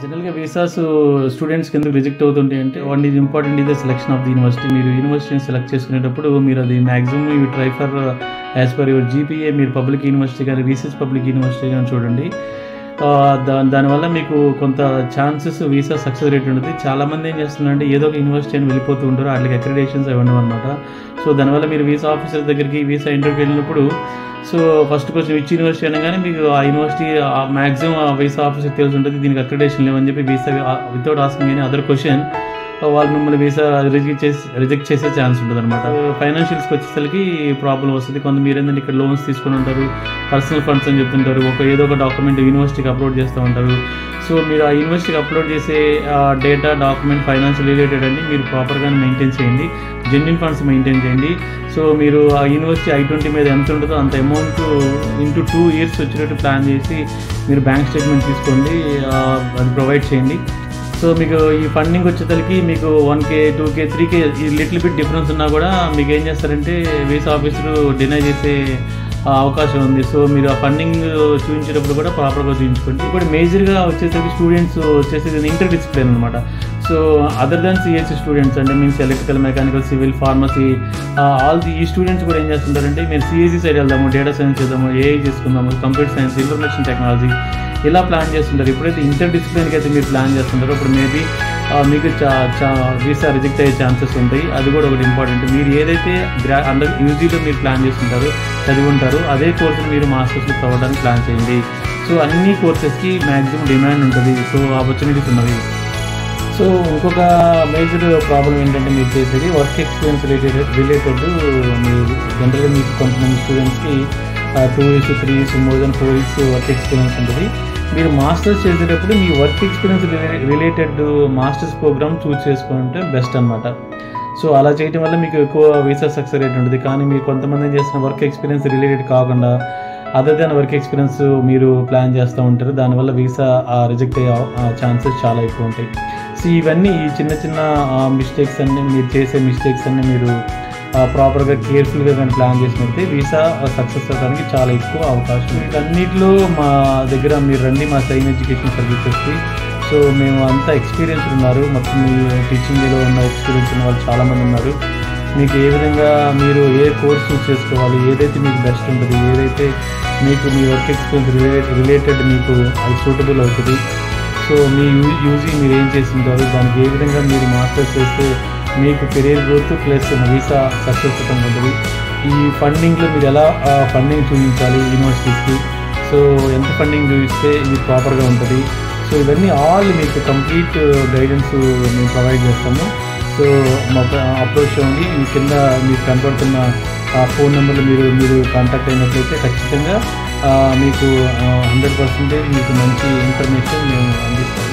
జనరల్‌గా వీసాస్ స్టూడెంట్స్‌కి ఎందుకు రిజెక్ట్ అవుతుంటాయి అంటే, one is important is the selection of the university. మీరు యూనివర్సిటీని సెలెక్ట్ చేసుకునేటప్పుడు మీరు అది maximum you try for as per your GPA. మీరు పబ్లిక్ యూనివర్సిటీ కానీ రీసెర్చ్ పబ్లిక్ యూనివర్సిటీ కానీ చూడండి. దానివల్ల మీకు కొంత ఛాన్సెస్ వీసా సక్సెస్ రేట్ ఉంటుంది. చాలామంది ఏం చేస్తున్నారంటే ఏదో ఒక యూనివర్సిటీ అని వెళ్ళిపోతూ ఉంటారు. వాటికి అక్రిడేషన్స్ అవి ఉండవు అనమాట. సో దానివల్ల మీరు వీసా ఆఫీసర్ దగ్గరికి వీసా ఇంటర్వ్యూకి వెళ్ళినప్పుడు so first question which university అనగానే మీకు ఆ యూనివర్సిటీ మ్యాక్సిమం ఆ వీసా ఆఫీసర్కి తెలిసి ఉంటుంది దీనికి అక్రిడేషన్ లేవని చెప్పి visa without asking any other question వాళ్ళు మిమ్మల్ని వీసా రిజెక్ట్ చేసే ఛాన్స్ ఉంటుంది అనమాట. ఫైనాన్షియల్స్కి వచ్చేసరికి ప్రాబ్లం వస్తుంది. కొంత మీరు ఏంటంటే ఇక్కడ లోన్స్ తీసుకుని ఉంటారు, పర్సనల్ ఫండ్స్ అని చెప్తుంటారు, ఏదో ఒక డాక్యుమెంట్ యూనివర్సిటీకి అప్లోడ్ చేస్తూ ఉంటారు. సో మీరు ఆ యూనివర్సిటీకి అప్లోడ్ చేసే డేటా డాక్యుమెంట్ ఫైనాన్షియల్ రిలేటెడ్ అని మీరు ప్రాపర్గా మెయింటైన్ చేయండి. జెన్యూన్ ఫండ్స్ మెయింటైన్ చేయండి. సో మీరు ఆ యూనివర్సిటీ I-20 మీద ఎంత ఉంటుందో అంత అమౌంట్ ఇంటూ 2 years వచ్చేటట్టు ప్లాన్ చేసి మీరు బ్యాంక్ స్టేట్మెంట్ తీసుకోండి, అది ప్రొవైడ్ చేయండి. సో మీకు ఈ ఫండింగ్ వచ్చేసరికి మీకు 1K 2K 3K ఈ లిటిల్ బిట్ డిఫరెన్స్ ఉన్నా కూడా మీకు ఏం చేస్తారంటే వీసా ఆఫీసరు డినై చేసే అవకాశం ఉంది. సో మీరు ఆ ఫండింగ్ చూపించేటప్పుడు కూడా ప్రాపర్గా చూపించుకోండి. ఇప్పుడు మేజర్గా వచ్చేసరికి స్టూడెంట్స్ వచ్చేసి ఇంటర్ డిసిప్లిన్ అనమాట. So other than CSE students అంటే means electrical, mechanical, civil, pharmacy ఈ స్టూడెంట్స్ కూడా ఏం చేస్తుంటారంటే మీరు సిఎస్సి సైడ్ వెళ్దాము, డేటా సైన్స్ చేద్దాము, ఏఐ చేసుకుందాము, కంప్యూటర్ సైన్స్, ఇన్ఫర్మేషన్ టెక్నాలజీ ఇలా ప్లాన్ చేస్తుంటారు. ఎప్పుడైతే ఇంటర్ డిసిప్లిన్కి అయితే మీరు ప్లాన్ చేస్తుంటారో అప్పుడు మేబీ మీకు వీసా రిజెక్ట్ అయ్యే ఛాన్సెస్ ఉంటాయి. అది కూడా ఒకటి ఇంపార్టెంట్. మీరు ఏదైతే అండర్ యూజీలో మీరు ప్లాన్ చేసుకుంటారో చదివి ఉంటారో అదే కోర్సుని మీరు మాస్టర్స్లో చదవడానికి ప్లాన్ చేయండి. సో అన్ని కోర్సెస్కి మ్యాక్సిమం డిమాండ్ ఉంటుంది. సో ఆపర్చునిటీస్ ఉన్నవి. సో ఇంకొక మేజర్ ప్రాబ్లం ఏంటంటే మీరు చేసేది వర్క్ ఎక్స్పీరియన్స్ రిలేటెడ్. మీరు జనరల్గా మీకు కొంతమంది స్టూడెంట్స్కి 2 years 3 years more than 4 years work experience ఉంటుంది. మీరు మాస్టర్స్ చేసేటప్పుడు మీ work experience related masters program choose చేసుకుంటే బెస్ట్ అనమాట. సో అలా చేయడం వల్ల మీకు ఎక్కువ వీసా సక్సెస్ రేట్ ఉంటుంది. కానీ మీరు కొంతమంది చేసిన వర్క్ ఎక్స్పీరియన్స్ రిలేటెడ్ కాకుండా అదర్ దాన్ వర్క్ ఎక్స్పీరియన్స్ మీరు ప్లాన్ చేస్తూ ఉంటారు. దానివల్ల వీసా రిజెక్ట్ అయ్యే ఛాన్సెస్ చాలా ఎక్కువ ఉంటాయి. సో ఇవన్నీ ఈ చిన్న చిన్న మిస్టేక్స్ అన్నీ మీరు చేసే మిస్టేక్స్ అన్నీ మీరు ప్రాపర్గా కేర్ఫుల్గా కానీ ప్లాన్ చేసినట్టే వీసా సక్సెస్ అవ్వడానికి చాలా ఎక్కువ అవకాశం. వీటన్నిటిలో మా దగ్గర మీరు రండి మా సైన్ ఎడ్యుకేషన్ సర్వీసెస్కి. సో మేము అంతా ఎక్స్పీరియన్స్ ఉన్నారు. మొత్తం టీచింగ్లో ఉన్న ఎక్స్పీరియన్స్ ఉన్న వాళ్ళు చాలామంది ఉన్నారు. మీకు ఏ విధంగా మీరు ఏ కోర్స్ చూస్ చేసుకోవాలి, ఏదైతే మీకు బెస్ట్ ఉంటుంది, ఏదైతే మీకు మీ వర్క్ ఎక్స్పీరియన్స్ రిలేటెడ్ మీకు అది సూటబుల్ అవుతుంది. సో మీ యూజీ మీరు ఏం చేస్తుంటారు, దానికి ఏ విధంగా మీరు మాస్టర్స్ చేస్తే మీకు career growth plus visa success ఉంటుంది. ఈ ఫండింగ్లో మీరు ఎలా ఫండింగ్ చూపించాలి యూనివర్సిటీస్కి, సో ఎంత ఫండింగ్ చూపిస్తే ఇది ప్రాపర్గా ఉంటుంది. సో ఇవన్నీ ఆల్ మీకు కంప్లీట్ గైడెన్స్ మేము ప్రొవైడ్ చేస్తాము. సో మాకు అప్రోచ్ అవ్వండి. ఈ కింద మీకు కనపడుతున్న ఫోన్ నెంబర్లు మీరు కాంటాక్ట్ అయినట్లయితే ఖచ్చితంగా మీకు 100% మీకు మంచి ఇన్ఫర్మేషన్ మేము అందిస్తాము.